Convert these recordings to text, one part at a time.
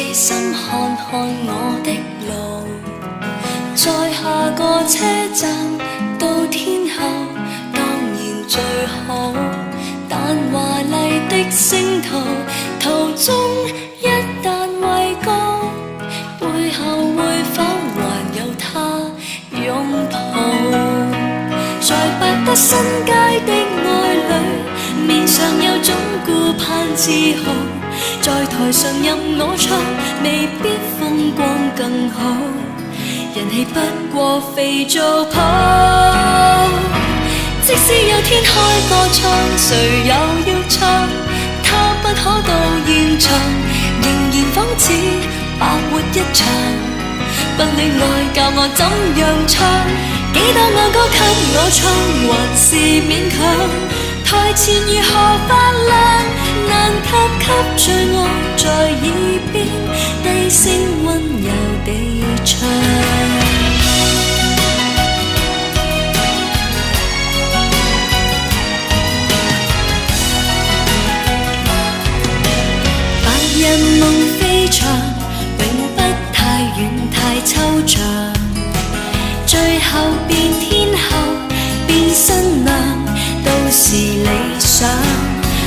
細心看看我的路，在下個車站到天后當然最好，但華麗的星途途中一旦畏高，背後會否還有他擁抱？在百德新街的愛侶，面上有種顧盼自豪，在台上任我唱，未必風光更好，人氣不過肥皂泡。即使有天開歌唱，誰又要唱？他不可到現場，仍然仿似白活一場。不戀愛教我怎樣唱，幾多愛歌給我唱，還是勉強。台前如何發亮，難及給最愛在耳邊低聲溫柔地唱。白日夢飛翔，永不太遠太抽象，最後變天后變新娘都是理想。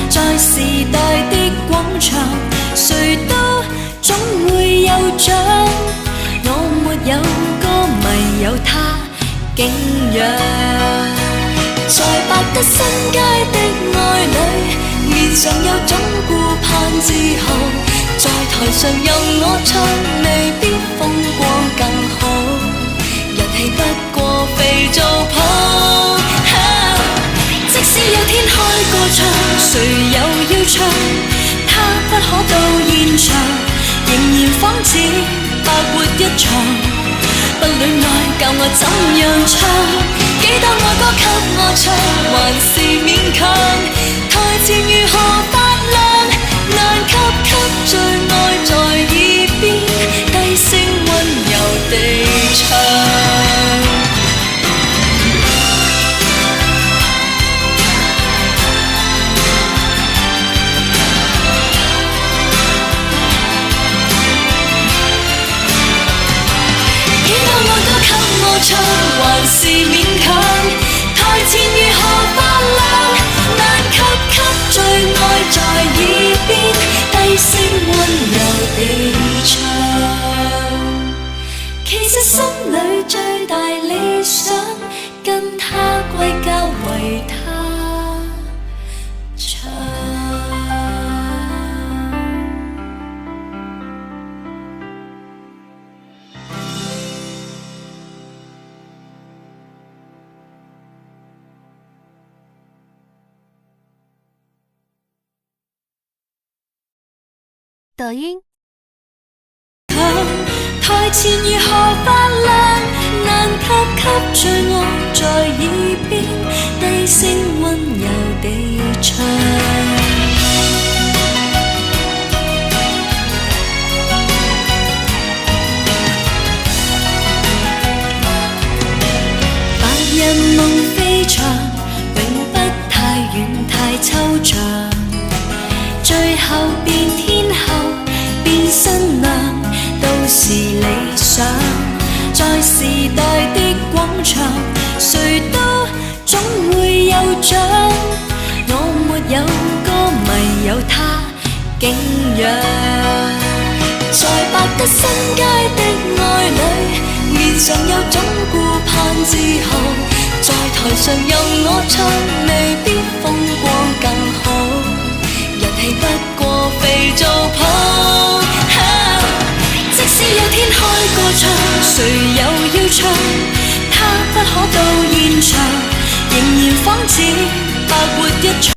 在時代的廣場，誰都總會有獎。我沒有歌迷，有他敬仰。在百德新街的愛侶，面上有種顧盼自豪，在台上任我唱，未必風光更好，人氣不過肥皂泡。即使有天開歌唱，誰又要唱？他不可到現場，仍然仿似白活一場。不戀愛教我怎樣唱，幾多愛歌給我唱，還是勉強。台前如何發亮，難及給最愛在耳邊低聲溫柔地唱。唱還是勉強，台前如何發亮，難及給最愛在耳邊低聲溫柔地唱。其實心裏最大理想，跟他歸家為他唱。抖音台前如何發亮，難及給最愛在耳邊低聲溫柔地唱。白日夢飛翔，永不太遠太抽象，最後變天后變新娘都是理想。在時代的廣場，誰都總會有獎。我沒有歌迷，有他敬仰。在百德新街的愛侶，面上有種顧盼自豪，在台上任我唱，未必風光更好，人氣不過肥皂泡。即使有天開歌唱，誰又要唱？他不可到現場，仍然仿似白活一場。